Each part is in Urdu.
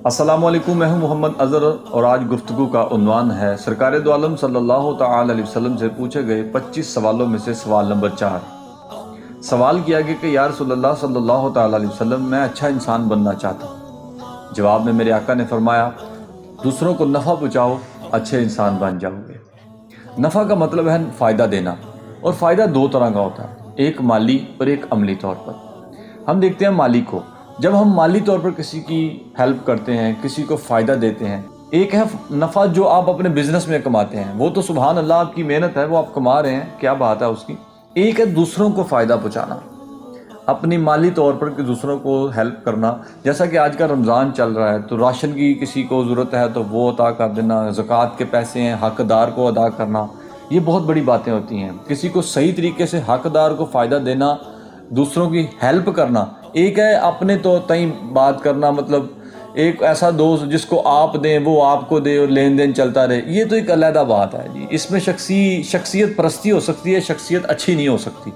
السلام علیکم، میں ہوں محمد اظہر اور آج گفتگو کا عنوان ہے سرکار دو عالم صلی اللہ تعالی علیہ وسلم سے پوچھے گئے 25 سوالوں میں سے سوال نمبر 4۔ سوال کیا گیا کہ یا رسول اللہ صلی اللہ تعالی علیہ وسلم، میں اچھا انسان بننا چاہتا ہوں۔ جواب میں میرے آقا نے فرمایا، دوسروں کو نفع پہنچاؤ، اچھے انسان بن جاؤ گے۔ نفع کا مطلب ہے فائدہ دینا، اور فائدہ دو طرح کا ہوتا ہے، ایک مالی اور ایک عملی طور پر۔ ہم دیکھتے ہیں مالی کو، جب ہم مالی طور پر کسی کی ہیلپ کرتے ہیں، کسی کو فائدہ دیتے ہیں، ایک ہے نفع جو آپ اپنے بزنس میں کماتے ہیں، وہ تو سبحان اللہ آپ کی محنت ہے، وہ آپ کما رہے ہیں، کیا بات ہے اس کی۔ ایک ہے دوسروں کو فائدہ پہنچانا، اپنی مالی طور پر کہ دوسروں کو ہیلپ کرنا۔ جیسا کہ آج کا رمضان چل رہا ہے تو راشن کی کسی کو ضرورت ہے تو وہ عطا کر دینا، زکوٰۃ کے پیسے ہیں حقدار کو ادا کرنا، یہ بہت بڑی باتیں ہوتی ہیں۔ کسی کو صحیح طریقے سے حقدار کو فائدہ دینا، دوسروں کی ہیلپ کرنا۔ ایک ہے اپنے تو تئیں بات کرنا، مطلب ایک ایسا دوست جس کو آپ دیں وہ آپ کو دے اور لین دین چلتا رہے، یہ تو ایک علیحدہ بات ہے جی۔ اس میں شخصیت پرستی ہو سکتی ہے، شخصیت اچھی نہیں ہو سکتی۔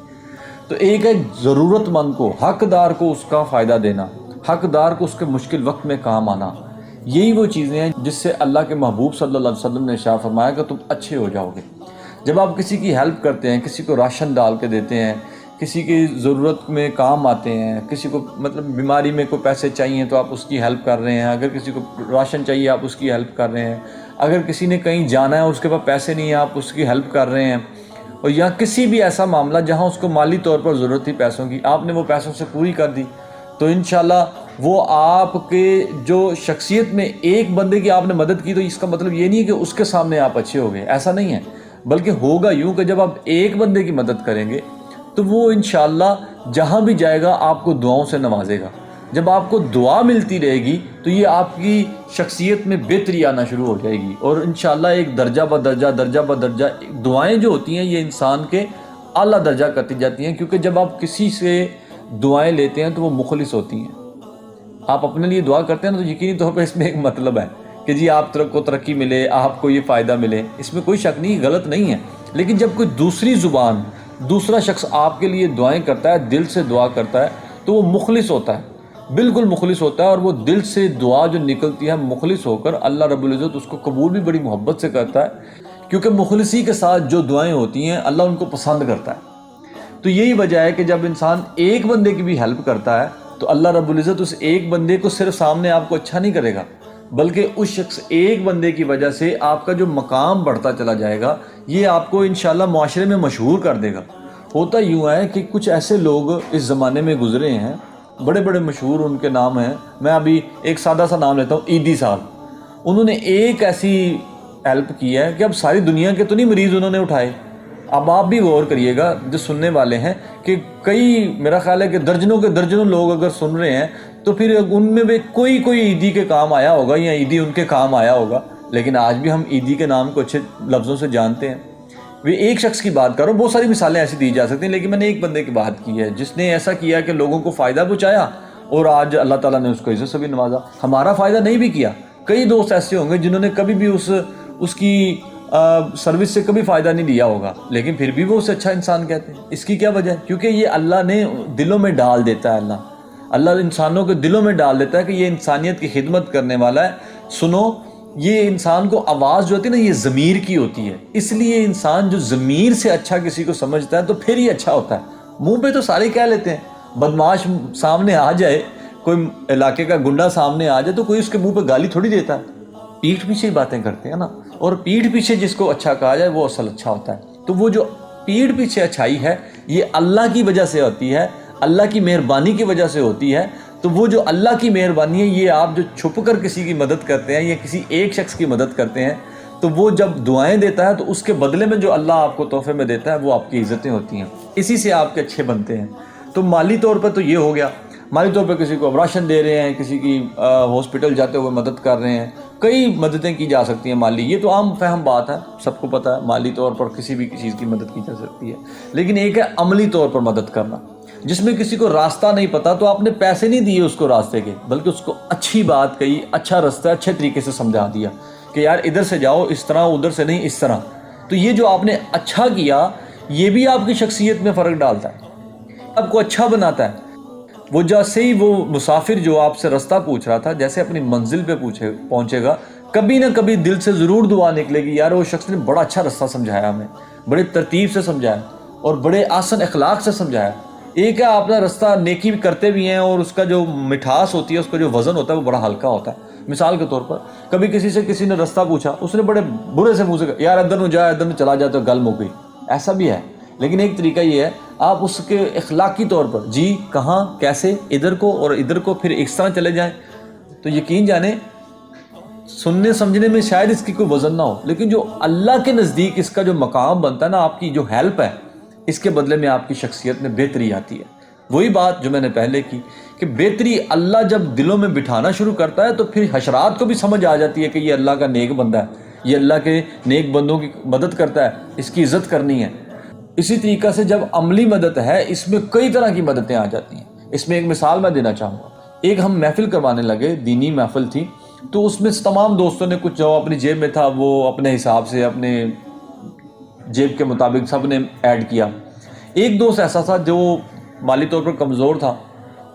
تو ایک ہے ضرورت مند کو، حقدار کو اس کا فائدہ دینا، حقدار کو اس کے مشکل وقت میں کام آنا۔ یہی وہ چیزیں ہیں جس سے اللہ کے محبوب صلی اللہ علیہ وسلم نے ارشاد فرمایا کہ تم اچھے ہو جاؤ گے۔ جب آپ کسی کی ہیلپ کرتے ہیں، کسی کو راشن ڈال کے دیتے ہیں، کسی کی ضرورت میں کام آتے ہیں، کسی کو مطلب بیماری میں کوئی پیسے چاہیے تو آپ اس کی ہیلپ کر رہے ہیں، اگر کسی کو راشن چاہیے آپ اس کی ہیلپ کر رہے ہیں، اگر کسی نے کہیں جانا ہے اس کے پاس پیسے نہیں ہیں آپ اس کی ہیلپ کر رہے ہیں، اور یا کسی بھی ایسا معاملہ جہاں اس کو مالی طور پر ضرورت تھی پیسوں کی، آپ نے وہ پیسوں سے پوری کر دی، تو انشاءاللہ وہ آپ کے جو شخصیت میں ایک بندے کی آپ نے مدد کی، تو اس کا مطلب یہ نہیں ہے کہ اس کے سامنے آپ اچھے ہو گئے، ایسا نہیں ہے، بلکہ ہوگا یوں کہ جب آپ ایک بندے کی مدد کریں گے تو وہ انشاءاللہ جہاں بھی جائے گا آپ کو دعاؤں سے نوازے گا۔ جب آپ کو دعا ملتی رہے گی تو یہ آپ کی شخصیت میں بہتری آنا شروع ہو جائے گی، اور انشاءاللہ ایک درجہ بدرجہ دعائیں جو ہوتی ہیں یہ انسان کے اعلیٰ درجہ کرتی جاتی ہیں، کیونکہ جب آپ کسی سے دعائیں لیتے ہیں تو وہ مخلص ہوتی ہیں۔ آپ اپنے لیے دعا کرتے ہیں تو یقینی طور پہ اس میں ایک مطلب ہے کہ جی آپ کو ترقی ملے، آپ کو یہ فائدہ ملے، اس میں کوئی شک نہیں، غلط نہیں ہے۔ لیکن جب کوئی دوسری زبان، دوسرا شخص آپ کے لیے دعائیں کرتا ہے، دل سے دعا کرتا ہے، تو وہ مخلص ہوتا ہے، بالکل مخلص ہوتا ہے، اور وہ دل سے دعا جو نکلتی ہے مخلص ہو کر، اللہ رب العزت اس کو قبول بھی بڑی محبت سے کرتا ہے، کیونکہ مخلصی کے ساتھ جو دعائیں ہوتی ہیں اللہ ان کو پسند کرتا ہے۔ تو یہی وجہ ہے کہ جب انسان ایک بندے کی بھی ہیلپ کرتا ہے تو اللہ رب العزت اس ایک بندے کو صرف سامنے آپ کو اچھا نہیں کرے گا، بلکہ اس شخص ایک بندے کی وجہ سے آپ کا جو مقام بڑھتا چلا جائے گا، یہ آپ کو انشاءاللہ معاشرے میں مشہور کر دے گا۔ ہوتا یوں ہے کہ کچھ ایسے لوگ اس زمانے میں گزرے ہیں، بڑے بڑے مشہور ان کے نام ہیں، میں ابھی ایک سادہ سا نام لیتا ہوں، عیدی صاحب۔ انہوں نے ایک ایسی ہیلپ کی ہے کہ اب ساری دنیا کے تو نہیں مریض انہوں نے اٹھائے۔ اب آپ بھی غور کریے گا جو سننے والے ہیں کہ کئی، میرا خیال ہے کہ درجنوں کے درجنوں لوگ اگر سن رہے ہیں تو پھر ان میں بھی کوئی عیدی کے کام آیا ہوگا یا عیدی ان کے کام آیا ہوگا، لیکن آج بھی ہم عیدی کے نام کو اچھے لفظوں سے جانتے ہیں۔ وہ ایک شخص کی بات کرو، بہت ساری مثالیں ایسی دی جا سکتی ہیں، لیکن میں نے ایک بندے کی بات کی ہے جس نے ایسا کیا کہ لوگوں کو فائدہ پہنچایا، اور آج اللہ تعالیٰ نے اس کو عزت سے بھی نوازا۔ ہمارا فائدہ نہیں بھی کیا، کئی دوست ایسے ہوں گے جنہوں نے کبھی بھی اس کی سروس سے کبھی فائدہ نہیں لیا ہوگا، لیکن پھر بھی وہ اسے اچھا انسان کہتے ہیں۔ اس کی کیا وجہ ہے؟ کیونکہ یہ اللہ نے دلوں میں ڈال دیتا ہے، اللہ انسانوں کے دلوں میں ڈال دیتا ہے کہ یہ انسانیت کی خدمت کرنے والا ہے۔ سنو، یہ انسان کو آواز جو ہوتی ہے نا، یہ ضمیر کی ہوتی ہے، اس لیے انسان جو ضمیر سے اچھا کسی کو سمجھتا ہے تو پھر ہی اچھا ہوتا ہے۔ منہ پہ تو سارے کہہ لیتے ہیں، بدماش سامنے آ جائے، کوئی علاقے کا گنڈا سامنے آ جائے تو کوئی اس کے منہ پہ گالی تھوڑی دیتا ہے، پیٹھ پیچھے ہی باتیں کرتے ہیں نا، اور پیٹھ پیچھے جس کو اچھا کہا جائے وہ اصل اچھا ہوتا ہے۔ تو وہ جو پیٹھ پیچھے اچھائی ہے یہ اللہ کی وجہ سے ہوتی ہے، اللہ کی مہربانی کی وجہ سے ہوتی ہے۔ تو وہ جو اللہ کی مہربانی ہے، یہ آپ جو چھپ کر کسی کی مدد کرتے ہیں یا کسی ایک شخص کی مدد کرتے ہیں، تو وہ جب دعائیں دیتا ہے تو اس کے بدلے میں جو اللہ آپ کو تحفے میں دیتا ہے وہ آپ کی عزتیں ہوتی ہیں، اسی سے آپ کے اچھے بنتے ہیں۔ تو مالی طور پر تو یہ ہو گیا، مالی طور پہ کسی کو راشن دے رہے ہیں، کسی کی ہاسپٹل جاتے ہوئے مدد کر رہے ہیں، کئی مددیں کی جا سکتی ہیں مالی، یہ تو عام فہم بات ہے، سب کو پتہ ہے مالی طور پر کسی بھی چیز کی مدد کی جا سکتی ہے۔ لیکن ایک ہے عملی طور پر مدد کرنا، جس میں کسی کو راستہ نہیں پتا تو آپ نے پیسے نہیں دیے اس کو راستے کے، بلکہ اس کو اچھی بات کہی، اچھا راستہ اچھے طریقے سے سمجھا دیا کہ یار ادھر سے جاؤ اس طرح، ادھر سے نہیں اس طرح۔ تو یہ جو آپ نے اچھا کیا، یہ بھی آپ کی شخصیت میں فرق ڈالتا ہے، آپ کو اچھا بناتا ہے۔ وہ جیسے ہی وہ مسافر جو آپ سے راستہ پوچھ رہا تھا جیسے اپنی منزل پہ پہنچے گا کبھی نہ کبھی دل سے ضرور دعا نکلے گی، یار وہ شخص نے بڑا اچھا راستہ سمجھایا ہمیں، بڑے ترتیب سے سمجھایا اور بڑے آسن اخلاق سے سمجھایا۔ ایک ہے آپ کا راستہ نیکی بھی کرتے بھی ہیں اور اس کا جو مٹھاس ہوتی ہے، اس کا جو وزن ہوتا ہے وہ بڑا ہلکا ہوتا ہے۔ مثال کے طور پر کبھی کسی نے راستہ پوچھا، اس نے بڑے برے سے منہ سے کہا یار ادھر نو جا، ادھر نو چلا جا، تو گل مک گئی، ایسا بھی ہے۔ لیکن ایک طریقہ یہ ہے آپ اس کے اخلاقی طور پر جی کہاں کیسے ادھر کو اور ادھر کو پھر اس طرح چلے جائیں، تو یقین جانیں سننے سمجھنے میں شاید اس کی کوئی وزن نہ ہو، لیکن جو اللہ کے نزدیک اس کا جو مقام بنتا ہے نا، آپ کی جو ہیلپ ہے، اس کے بدلے میں آپ کی شخصیت میں بہتری آتی ہے۔ وہی بات جو میں نے پہلے کی کہ بہتری اللہ جب دلوں میں بٹھانا شروع کرتا ہے تو پھر حشرات کو بھی سمجھ آ جاتی ہے کہ یہ اللہ کا نیک بندہ ہے، یہ اللہ کے نیک بندوں کی مدد کرتا ہے، اس کی عزت کرنی ہے۔ اسی طریقہ سے جب عملی مدد ہے، اس میں کئی طرح کی مددیں آ جاتی ہیں۔ اس میں ایک مثال میں دینا چاہوں گا۔ ایک ہم محفل کروانے لگے، دینی محفل تھی، تو اس میں تمام دوستوں نے کچھ جو اپنی جیب میں تھا وہ اپنے حساب سے اپنے جیب کے مطابق سب نے ایڈ کیا۔ ایک دوست ایسا تھا جو مالی طور پر کمزور تھا،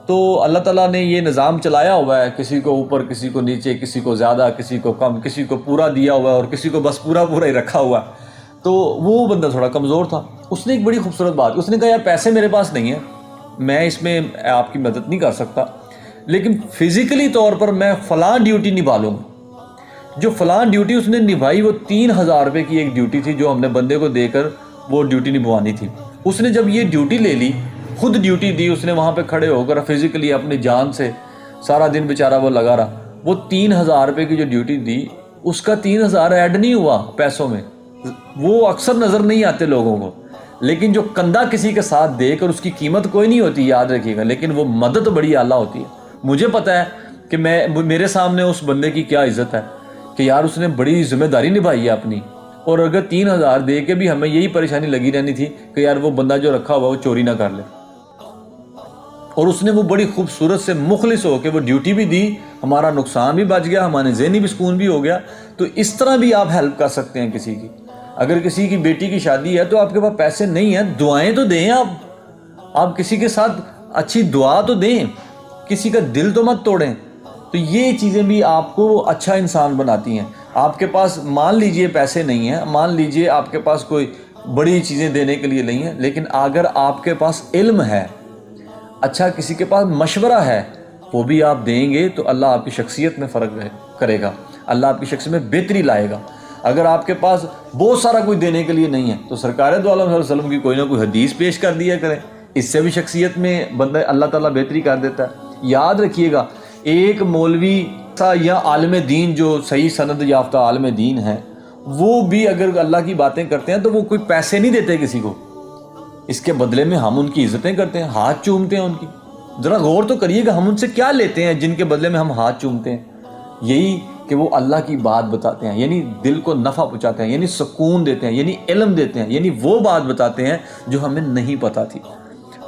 تو اللہ تعالیٰ نے یہ نظام چلایا ہوا ہے، کسی کو اوپر کسی کو نیچے، کسی کو زیادہ کسی کو کم، کسی کو پورا دیا ہوا ہے اور کسی کو بس پورا ہی رکھا ہوا ہے۔ تو وہ بندہ تھوڑا کمزور تھا، اس نے ایک بڑی خوبصورت بات، اس نے کہا یار پیسے میرے پاس نہیں ہیں، میں اس میں آپ کی مدد نہیں کر سکتا، لیکن فزیکلی طور پر میں فلاں ڈیوٹی نبھا لوں گا۔ جو فلاں ڈیوٹی اس نے نبھائی وہ 3000 روپے کی ایک ڈیوٹی تھی جو ہم نے بندے کو دے کر وہ ڈیوٹی نبھوانی تھی۔ اس نے جب یہ ڈیوٹی لے لی، خود ڈیوٹی دی، اس نے وہاں پہ کھڑے ہو کر فزیکلی اپنی جان سے سارا دن بیچارہ وہ لگا رہا۔ وہ 3000 روپے کی جو ڈیوٹی دی، اس کا 3000 ایڈ نہیں ہوا پیسوں میں، وہ اکثر نظر نہیں آتے لوگوں کو، لیکن جو کندھا کسی کے ساتھ دے کر اس کی قیمت کوئی نہیں ہوتی، یاد رکھیے گا، لیکن وہ مدد بڑی اعلیٰ ہوتی ہے۔ مجھے پتہ ہے کہ میرے سامنے اس بندے کی کیا عزت ہے کہ یار اس نے بڑی ذمہ داری نبھائی ہے اپنی، اور اگر 3000 دے کے بھی ہمیں یہی پریشانی لگی رہنی تھی کہ یار وہ بندہ جو رکھا ہوا وہ چوری نہ کر لے، اور اس نے وہ بڑی خوبصورت سے مخلص ہو کے وہ ڈیوٹی بھی دی، ہمارا نقصان بھی بچ گیا، ہمارے ذہنی بھی سکون بھی ہو گیا۔ تو اس طرح بھی آپ ہیلپ کر سکتے ہیں کسی کی۔ اگر کسی کی بیٹی کی شادی ہے تو آپ کے پاس پیسے نہیں ہیں، دعائیں تو دیں، آپ کسی کے ساتھ اچھی دعا تو دیں، کسی کا دل تو مت توڑیں۔ تو یہ چیزیں بھی آپ کو اچھا انسان بناتی ہیں۔ آپ کے پاس مان لیجئے پیسے نہیں ہیں، مان لیجئے آپ کے پاس کوئی بڑی چیزیں دینے کے لیے نہیں ہیں، لیکن اگر آپ کے پاس علم ہے، اچھا کسی کے پاس مشورہ ہے، وہ بھی آپ دیں گے تو اللہ آپ کی شخصیت میں فرق کرے گا، اللہ آپ کی شخصیت میں بہتری لائے گا۔ اگر آپ کے پاس بہت سارا کوئی دینے کے لیے نہیں ہے تو سرکار دو عالم صلی اللہ علیہ وسلم کی کوئی نہ کوئی حدیث پیش کر دیا کریں، اس سے بھی شخصیت میں بندہ اللہ تعالیٰ بہتری کر دیتا ہے۔ یاد رکھیے گا، ایک مولوی یا عالم دین جو صحیح سند یافتہ عالم دین ہے، وہ بھی اگر اللہ کی باتیں کرتے ہیں تو وہ کوئی پیسے نہیں دیتے کسی کو، اس کے بدلے میں ہم ان کی عزتیں کرتے ہیں، ہاتھ چومتے ہیں ان کی۔ ذرا غور تو کریے گا ہم ان سے کیا لیتے ہیں جن کے بدلے میں ہم ہاتھ چومتے ہیں؟ یہی کہ وہ اللہ کی بات بتاتے ہیں، یعنی دل کو نفع پہنچاتے ہیں، یعنی سکون دیتے ہیں، یعنی علم دیتے ہیں، یعنی وہ بات بتاتے ہیں جو ہمیں نہیں پتہ تھی،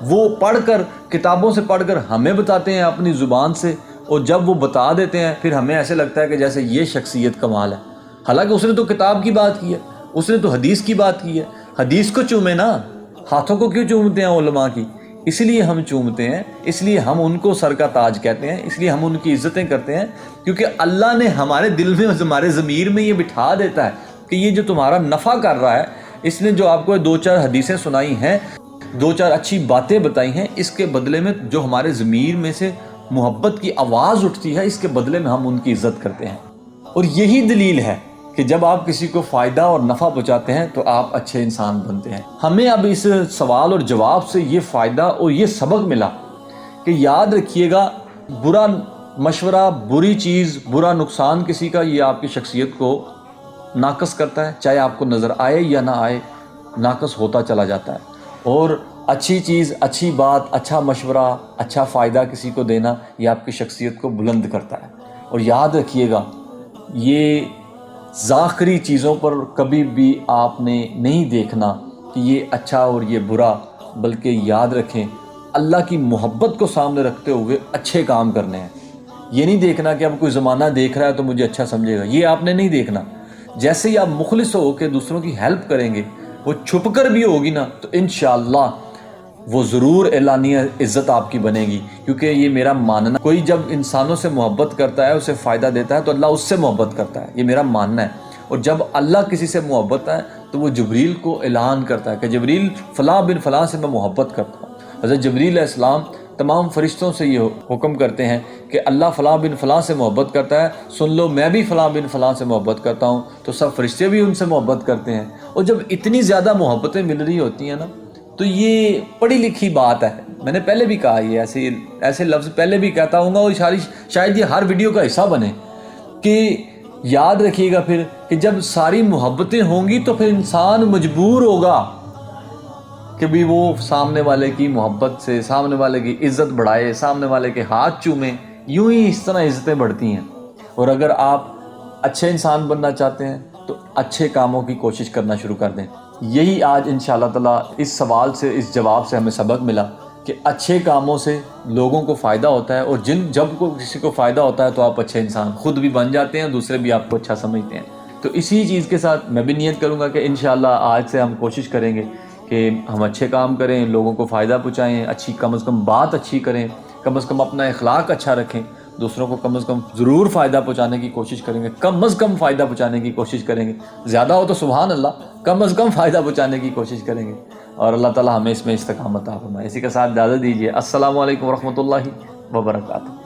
وہ پڑھ کر کتابوں سے پڑھ کر ہمیں بتاتے ہیں اپنی زبان سے، اور جب وہ بتا دیتے ہیں پھر ہمیں ایسے لگتا ہے کہ جیسے یہ شخصیت کمال ہے، حالانکہ اس نے تو کتاب کی بات کی ہے، اس نے تو حدیث کی بات کی ہے۔ حدیث کو چومے نا، ہاتھوں کو کیوں چومتے ہیں علماء کی؟ اس لیے ہم چومتے ہیں، اس لیے ہم ان کو سر کا تاج کہتے ہیں، اس لیے ہم ان کی عزتیں کرتے ہیں، کیونکہ اللہ نے ہمارے دل میں، ہمارے ضمیر میں یہ بٹھا دیتا ہے کہ یہ جو تمہارا نفع کر رہا ہے، اس نے جو آپ کو 2-4 حدیثیں سنائی ہیں، 2-4 اچھی باتیں بتائی ہیں، اس کے بدلے میں جو ہمارے ضمیر میں سے محبت کی آواز اٹھتی ہے، اس کے بدلے میں ہم ان کی عزت کرتے ہیں۔ اور یہی دلیل ہے کہ جب آپ کسی کو فائدہ اور نفع پہنچاتے ہیں تو آپ اچھے انسان بنتے ہیں۔ ہمیں اب اس سوال اور جواب سے یہ فائدہ اور یہ سبق ملا کہ یاد رکھیے گا، برا مشورہ، بری چیز، برا نقصان کسی کا، یہ آپ کی شخصیت کو ناقص کرتا ہے، چاہے آپ کو نظر آئے یا نہ آئے، ناقص ہوتا چلا جاتا ہے۔ اور اچھی چیز، اچھی بات، اچھا مشورہ، اچھا فائدہ کسی کو دینا، یہ آپ کی شخصیت کو بلند کرتا ہے۔ اور یاد رکھیے گا، یہ ظاہری چیزوں پر کبھی بھی آپ نے نہیں دیکھنا کہ یہ اچھا اور یہ برا، بلکہ یاد رکھیں اللہ کی محبت کو سامنے رکھتے ہوئے اچھے کام کرنے ہیں۔ یہ نہیں دیکھنا کہ اب کوئی زمانہ دیکھ رہا ہے تو مجھے اچھا سمجھے گا، یہ آپ نے نہیں دیکھنا۔ جیسے ہی آپ مخلص ہو کے دوسروں کی ہیلپ کریں گے، وہ چھپ کر بھی ہوگی نا، تو انشاءاللہ وہ ضرور اعلانیہ عزت آپ کی بنے گی، کیونکہ یہ میرا ماننا، کوئی جب انسانوں سے محبت کرتا ہے، اسے فائدہ دیتا ہے، تو اللہ اس سے محبت کرتا ہے، یہ میرا ماننا ہے۔ اور جب اللہ کسی سے محبت ہے تو وہ جبریل کو اعلان کرتا ہے کہ جبریل فلاں بن فلاں سے میں محبت کرتا ہوں۔ حضرت جبریل علیہ السلام تمام فرشتوں سے یہ حکم کرتے ہیں کہ اللہ فلاں بن فلاں سے محبت کرتا ہے، سن لو میں بھی فلاں بن فلاں سے محبت کرتا ہوں، تو سب فرشتے بھی ان سے محبت کرتے ہیں۔ اور جب اتنی زیادہ محبتیں مل رہی ہوتی ہیں نا، تو یہ پڑھی لکھی بات ہے۔ میں نے پہلے بھی کہا، یہ ایسے لفظ پہلے بھی کہتا ہوں گا، اور شاید یہ ہر ویڈیو کا حصہ بنے کہ یاد رکھیے گا پھر کہ جب ساری محبتیں ہوں گی تو پھر انسان مجبور ہوگا کہ بھی وہ سامنے والے کی محبت سے، سامنے والے کی عزت بڑھائے، سامنے والے کے ہاتھ چومے، یوں ہی اس طرح عزتیں بڑھتی ہیں۔ اور اگر آپ اچھے انسان بننا چاہتے ہیں تو اچھے کاموں کی کوشش کرنا شروع کر دیں۔ یہی آج انشاءاللہ تعالیٰ اس سوال سے، اس جواب سے ہمیں سبق ملا کہ اچھے کاموں سے لوگوں کو فائدہ ہوتا ہے، اور جب کسی کو فائدہ ہوتا ہے تو آپ اچھے انسان خود بھی بن جاتے ہیں، دوسرے بھی آپ کو اچھا سمجھتے ہیں۔ تو اسی چیز کے ساتھ میں بھی نیت کروں گا کہ انشاءاللہ آج سے ہم کوشش کریں گے کہ ہم اچھے کام کریں، لوگوں کو فائدہ پہنچائیں، اچھی کم از کم بات اچھی کریں، کم از کم اپنا اخلاق اچھا رکھیں، دوسروں کو کم از کم ضرور فائدہ پہنچانے کی کوشش کریں گے، کم از کم فائدہ پہنچانے کی کوشش کریں گے، زیادہ ہو تو سبحان اللہ، کم از کم فائدہ پہنچانے کی کوشش کریں گے، اور اللہ تعالیٰ ہمیں اس میں استقامت عطا فرمائے۔ اسی کے ساتھ اجازت دیجیے۔ السلام علیکم ورحمۃ اللہ وبرکاتہ۔